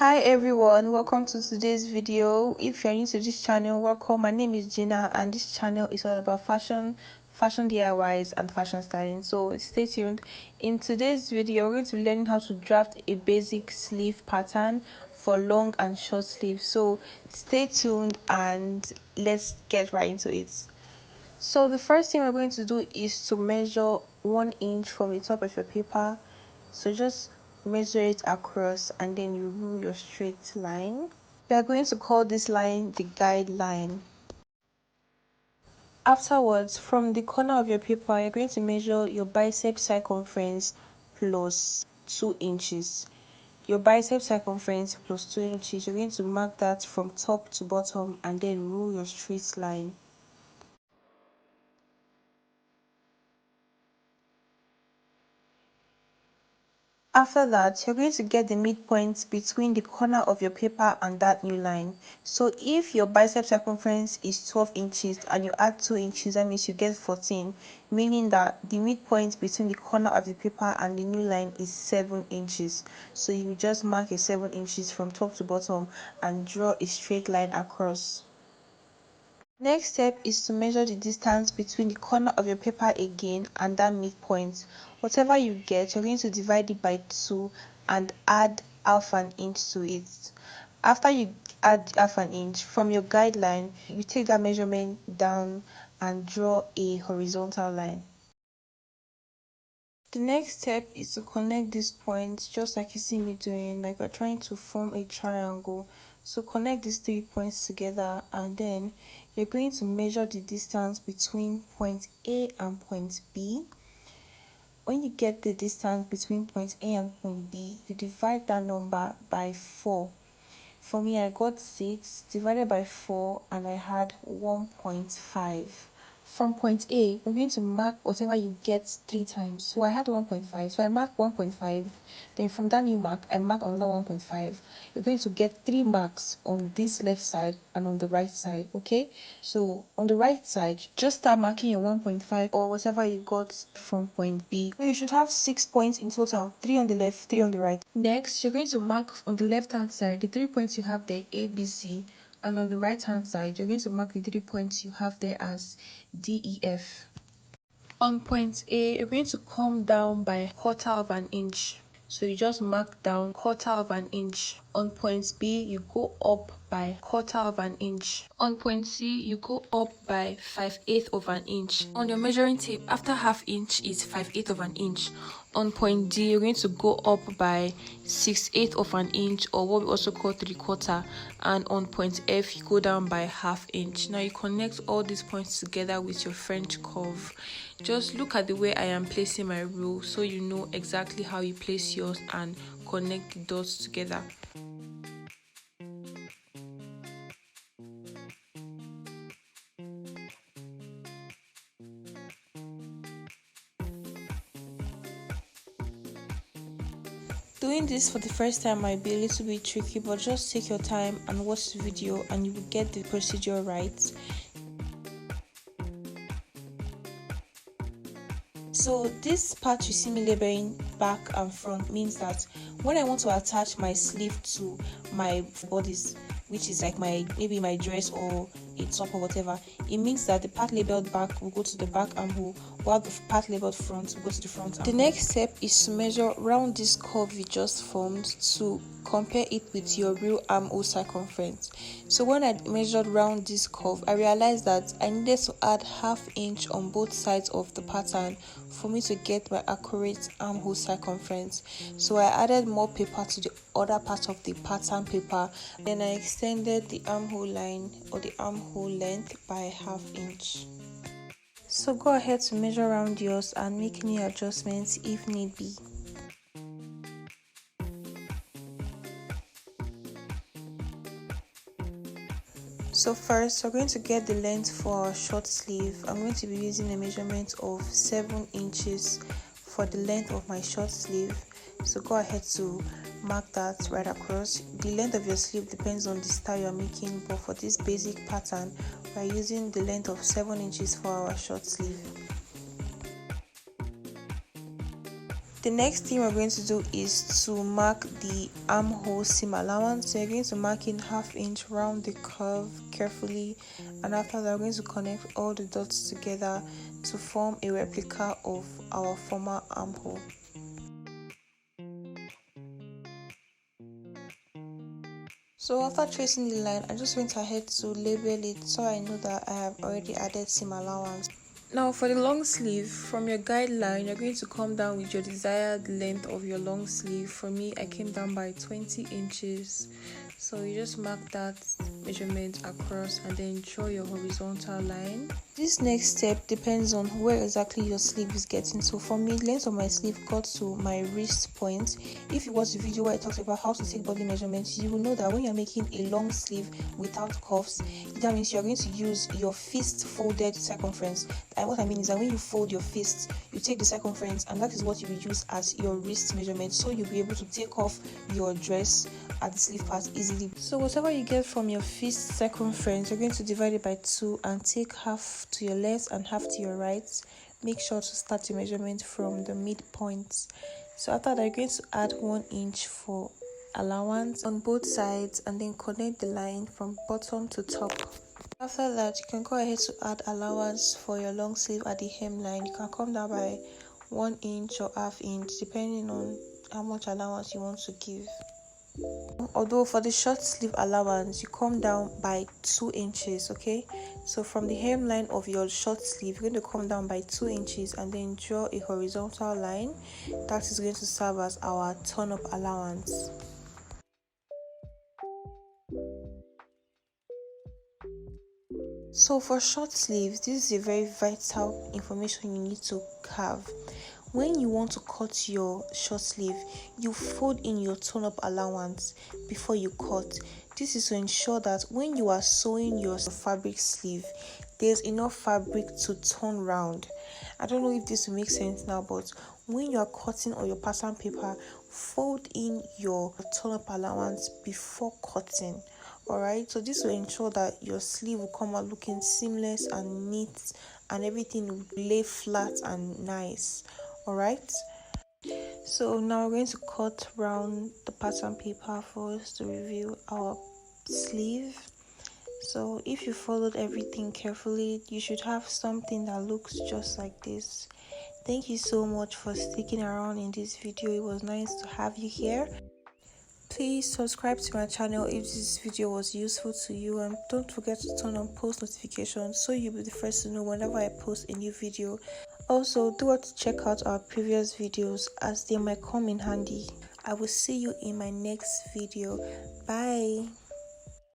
Hi everyone, welcome to today's video. If you're new to this channel, welcome. My name is Gina and this channel is all about fashion DIYs and fashion styling, so stay tuned. In today's video, we're going to be learning how to draft a basic sleeve pattern for long and short sleeves, so stay tuned and let's get right into it. So the first thing we're going to do is to measure 1 inch from the top of your paper. So just measure it across and then you rule your straight line. We are going to call this line the guideline. Afterwards, from the corner of your paper, you're going to measure your bicep circumference plus 2 inches. Your bicep circumference plus 2 inches, you're going to mark that from top to bottom and then rule your straight line. After that, you're going to get the midpoint between the corner of your paper and that new line. So if your bicep circumference is 12 inches and you add 2 inches, that means you get 14, meaning that the midpoint between the corner of the paper and the new line is 7 inches. So you just mark a 7 inches from top to bottom and draw a straight line across. Next step is to measure the distance between the corner of your paper again and that midpoint. Whatever you get, you're going to divide it by 2 and add half an inch to it. After you add half an inch, from your guideline, you take that measurement down and draw a horizontal line. The next step is to connect these points just like you see me doing, like we're trying to form a triangle. So connect these 3 points together and then you're going to measure the distance between point A and point B. When you get the distance between point A and point B, you divide that number by 4. For me, I got 6 divided by 4 and I had 1.5. From point A, we're going to mark whatever you get 3 times. So I had 1.5, so I marked 1.5. Then from that new mark, I mark another 1.5. You're going to get 3 marks on this left side and on the right side, okay? So on the right side, just start marking your 1.5 or whatever you got from point B. So you should have 6 points in total, 3 on the left, 3 on the right. Next, you're going to mark on the left hand side the 3 points you have there, A, B, C. And on the right hand side, you're going to mark the 3 points you have there as D, E, F. On point A, you're going to come down by 1/4 of an inch. So you just mark down 1/4 of an inch. On point B, you go up by 1/4 of an inch. On point C, you go up by 5/8 of an inch. On your measuring tape, after half inch is 5/8 of an inch. On point D, you're going to go up by 6/8 of an inch, or what we also call 3/4. And on point F, you go down by half inch. Now you connect all these points together with your French curve. Just look at the way I am placing my rule so you know exactly how you place yours and connect the dots together. Doing this for the first time might be a little bit tricky, but just take your time and watch the video and you will get the procedure right. So this part you see me labeling back and front means that when I want to attach my sleeve to my bodice, which is like maybe my dress or a top or whatever, it means that the part labeled back will go to the back armhole while the part labeled front will go to the front armhole. The next step is to measure round this curve you just formed to compare it with your real armhole circumference. So when I measured round this curve, I realized that I needed to add half inch on both sides of the pattern for me to get my accurate armhole circumference. So I added more paper to the other part of the pattern paper, then I extended the armhole line or the armhole length by half inch. So go ahead to measure around yours and make any adjustments if need be. So first, we're going to get the length for our short sleeve. I'm going to be using a measurement of 7 inches for the length of my short sleeve. So go ahead to mark that right across. The length of your sleeve depends on the style you're making, but for this basic pattern, we're using the length of 7 inches for our short sleeve. The next thing we're going to do is to mark the armhole seam allowance. So you're going to mark in 1/2 inch round the curve carefully, and after that we're going to connect all the dots together to form a replica of our former armhole. So after tracing the line, I just went ahead to label it so I know that I have already added seam allowance. Now for the long sleeve, from your guideline, you're going to come down with your desired length of your long sleeve. For me, I came down by 20 inches. So you just mark that measurement across and then draw your horizontal line. This next step depends on where exactly your sleeve is getting. So for me, the length of my sleeve got to my wrist point. If you watch the video where I talked about how to take body measurements, you will know that when you're making a long sleeve without cuffs, that means you're going to use your fist folded circumference. And what I mean is that when you fold your fist, you take the circumference, and that is what you will use as your wrist measurement, so you'll be able to take off your dress at the sleeve part easily. So whatever you get from your fist circumference, you're going to divide it by 2 and take 1/2 to your left and 1/2 to your right. Make sure to start your measurement from the midpoint. So after that, you're going to add 1 inch for allowance on both sides and then connect the line from bottom to top. After that, you can go ahead to add allowance for your long sleeve at the hemline. You can come down by 1 inch or 1/2 inch depending on how much allowance you want to give. Although for the short sleeve allowance, you come down by 2 inches, okay? So from the hemline of your short sleeve, you're going to come down by 2 inches and then draw a horizontal line. That is going to serve as our turn-up allowance. So for short sleeves, this is a very vital information you need to have. When you want to cut your short sleeve, you fold in your turn-up allowance before you cut. This is to ensure that when you are sewing your fabric sleeve, there's enough fabric to turn round. I don't know if this will make sense now, but when you are cutting on your pattern paper, fold in your turn-up allowance before cutting. Alright, so this will ensure that your sleeve will come out looking seamless and neat, and everything will lay flat and nice. Alright, so now we're going to cut round the pattern paper for us to review our sleeve. So if you followed everything carefully, you should have something that looks just like this. Thank you so much for sticking around in this video. It was nice to have you here. Please subscribe to my channel if this video was useful to you, and don't forget to turn on post notifications so you'll be the first to know whenever I post a new video. Also, do want to check out our previous videos as they might come in handy. I will see you in my next video. Bye.